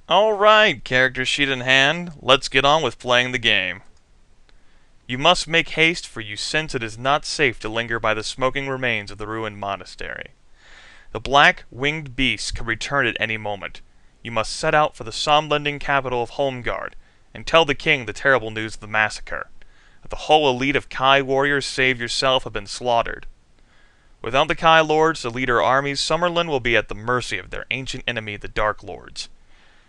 Alright, character sheet in hand, let's get on with playing the game. You must make haste, for you sense it is not safe to linger by the smoking remains of the ruined monastery. The black, winged beast can return at any moment. You must set out for the somnolent capital of Holmgard, and tell the king the terrible news of the massacre, that the whole elite of Kai warriors save yourself have been slaughtered. Without the Kai lords, the leader armies, Summerlin will be at the mercy of their ancient enemy, the Dark Lords.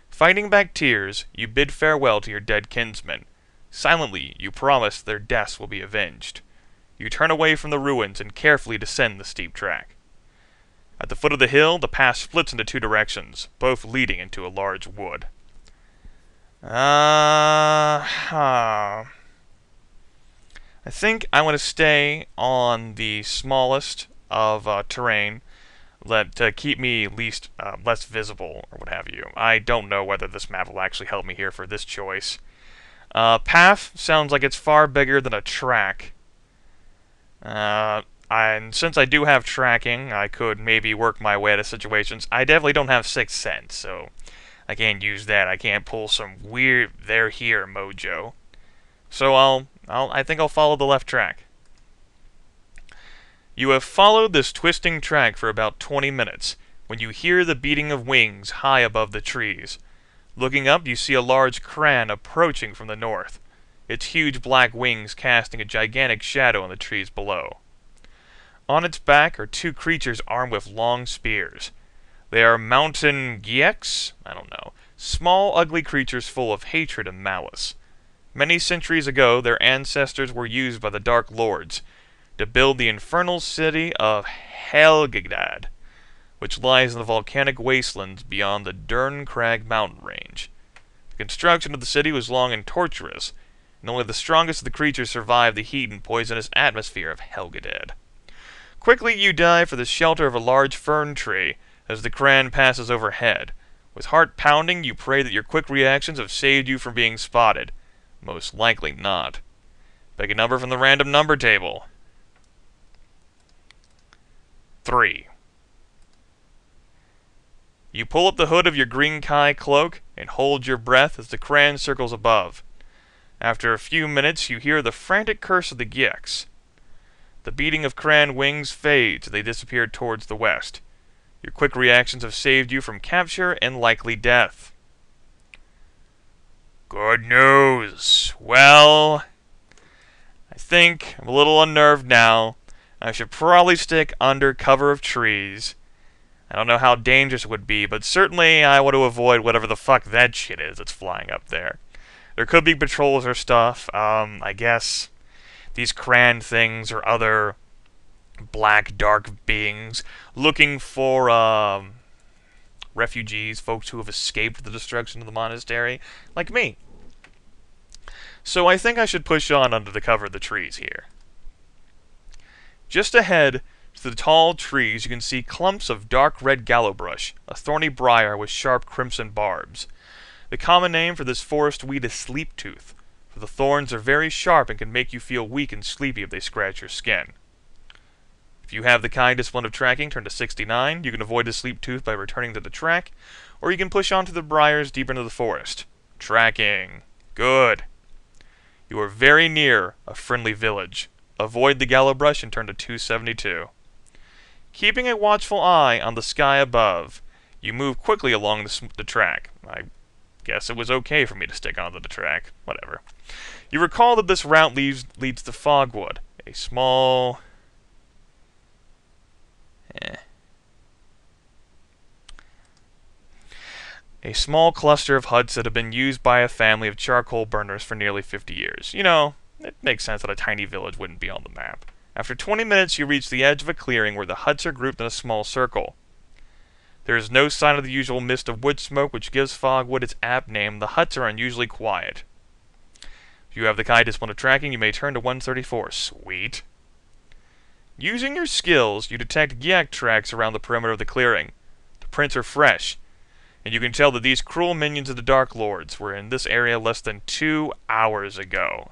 Fighting back tears, you bid farewell to your dead kinsmen. Silently, you promise their deaths will be avenged. You turn away from the ruins and carefully descend the steep track. At the foot of the hill, the path splits into two directions, both leading into a large wood. I think I want to stay on the smallest of terrain, to keep me less visible, or what have you. I don't know whether this map will actually help me here for this choice. Path sounds like it's far bigger than a track. And since I do have tracking, I could maybe work my way out of situations. I definitely don't have Sixth Sense, so I can't use that. I can't pull some weird "they're here" mojo. So I think I'll follow the left track. You have followed this twisting track for about 20 minutes, when you hear the beating of wings high above the trees. Looking up, you see a large cran approaching from the north, its huge black wings casting a gigantic shadow on the trees below. On its back are two creatures armed with long spears. They are mountain gyeks? I don't know. Small, ugly creatures full of hatred and malice. Many centuries ago, their ancestors were used by the Dark Lords to build the infernal city of LGWI, which lies in the volcanic wastelands beyond the Derncrag mountain range. The construction of the city was long and torturous, and only the strongest of the creatures survived the heat and poisonous atmosphere of LGWI. Quickly you dive for the shelter of a large fern tree as the cran passes overhead. With heart pounding, you pray that your quick reactions have saved you from being spotted. Most likely not. Pick a number from the random number table. 3. You pull up the hood of your green Kai cloak and hold your breath as the cran circles above. After a few minutes, you hear the frantic curse of the gyeks. The beating of cran wings fades as they disappear towards the west. Your quick reactions have saved you from capture and likely death. Good news. Well, I think I'm a little unnerved now. I should probably stick under cover of trees. I don't know how dangerous it would be, but certainly I want to avoid whatever the fuck that shit is that's flying up there. There could be patrols or stuff. I guess these cran things or other black, dark beings looking for refugees, folks who have escaped the destruction of the monastery, like me. So I think I should push on under the cover of the trees here. Just ahead, to the tall trees, you can see clumps of dark red gallowbrush, a thorny briar with sharp crimson barbs. The common name for this forest weed is sleep-tooth, for the thorns are very sharp and can make you feel weak and sleepy if they scratch your skin. If you have the Kai discipline of tracking, turn to 69. You can avoid the sleep-tooth by returning to the track, or you can push on to the briars deeper into the forest. Tracking. Good. You are very near a friendly village. Avoid the gallowbrush and turn to 272. Keeping a watchful eye on the sky above, you move quickly along the track. I guess it was okay for me to stick onto the track. Whatever. You recall that this route leads to Fogwood, a small... A small cluster of huts that have been used by a family of charcoal burners for nearly 50 years. You know, it makes sense that a tiny village wouldn't be on the map. After 20 minutes, you reach the edge of a clearing where the huts are grouped in a small circle. There is no sign of the usual mist of wood smoke which gives Fogwood its apt name. The huts are unusually quiet. If you have the Kai discipline of tracking, you may turn to 134. Sweet. Using your skills, you detect gyak tracks around the perimeter of the clearing. The prints are fresh, and you can tell that these cruel minions of the Dark Lords were in this area less than 2 hours ago.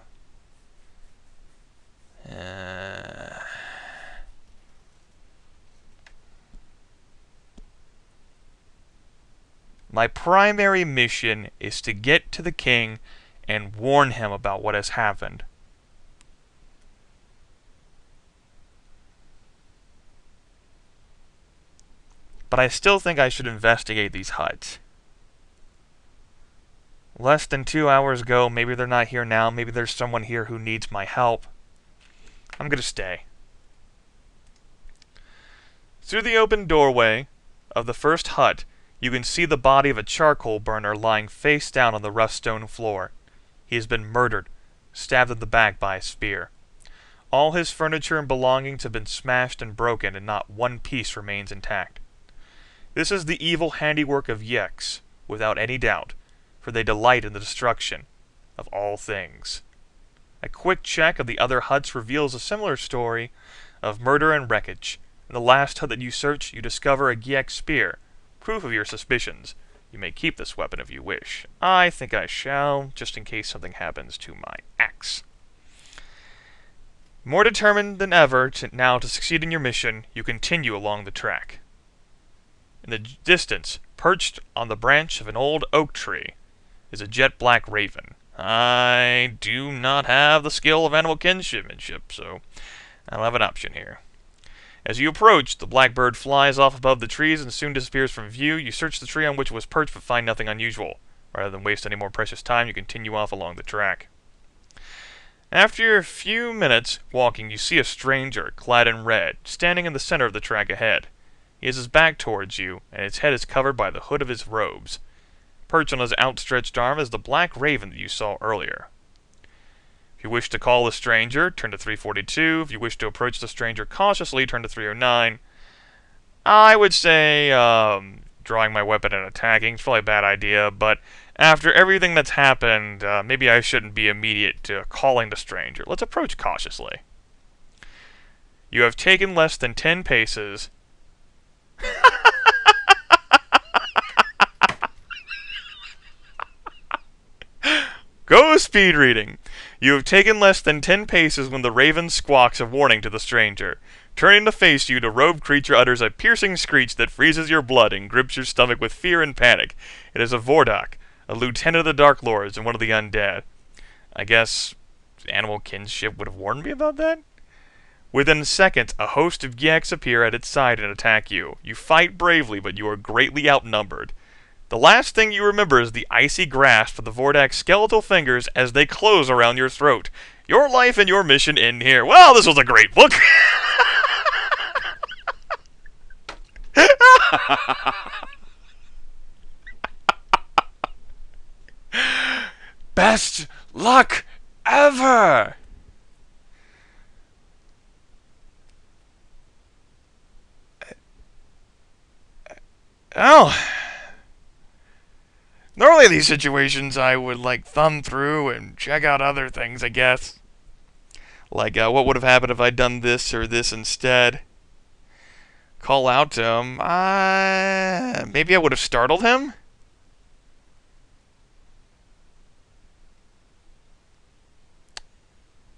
My primary mission is to get to the king and warn him about what has happened. But I still think I should investigate these huts. Less than 2 hours ago, maybe they're not here now, maybe there's someone here who needs my help. I'm gonna stay. Through the open doorway of the first hut, you can see the body of a charcoal burner lying face down on the rough stone floor. He has been murdered, stabbed in the back by a spear. All his furniture and belongings have been smashed and broken, and not one piece remains intact. This is the evil handiwork of Yeks, without any doubt, for they delight in the destruction of all things. A quick check of the other huts reveals a similar story of murder and wreckage. In the last hut that you search, you discover a Gyek spear, proof of your suspicions. You may keep this weapon if you wish. I think I shall, just in case something happens to my axe. More determined than ever now to succeed in your mission, you continue along the track. In the distance, perched on the branch of an old oak tree, is a jet-black raven. I do not have the skill of animal kinsmanship, so I'll have an option here. As you approach, the blackbird flies off above the trees and soon disappears from view. You search the tree on which it was perched but find nothing unusual. Rather than waste any more precious time, you continue off along the track. After a few minutes walking, you see a stranger, clad in red, standing in the center of the track ahead. He has his back towards you, and his head is covered by the hood of his robes. Perched on his outstretched arm is the black raven that you saw earlier. If you wish to call the stranger, turn to 342. If you wish to approach the stranger cautiously, turn to 309. I would say drawing my weapon and attacking is probably a bad idea, but after everything that's happened, maybe I shouldn't be immediate to calling the stranger. Let's approach cautiously. You have taken less than 10 paces. Go speed reading! You have taken less than 10 paces when the raven squawks a warning to the stranger. Turning to face you, the robed creature utters a piercing screech that freezes your blood and grips your stomach with fear and panic. It is a Vordak, a lieutenant of the Dark Lords and one of the undead. I guess animal kinship would have warned me about that? Within seconds, a host of Gyeks appear at its side and attack you. You fight bravely, but you are greatly outnumbered. The last thing you remember is the icy grasp of the Vordak's skeletal fingers as they close around your throat. Your life and your mission end here. Well, this was a great book! Best luck ever! Oh... Normally in these situations I would like thumb through and check out other things, I guess. Like what would have happened if I'd done this or this instead. Call out to him. Maybe I would have startled him?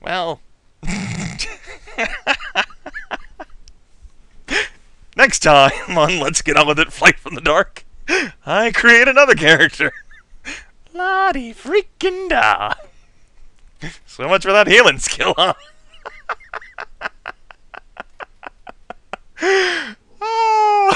Well. Next time on Let's Get On With It, Flight from the Dark, I create another character. La-di freaking da. So much for that healing skill, huh? Oh.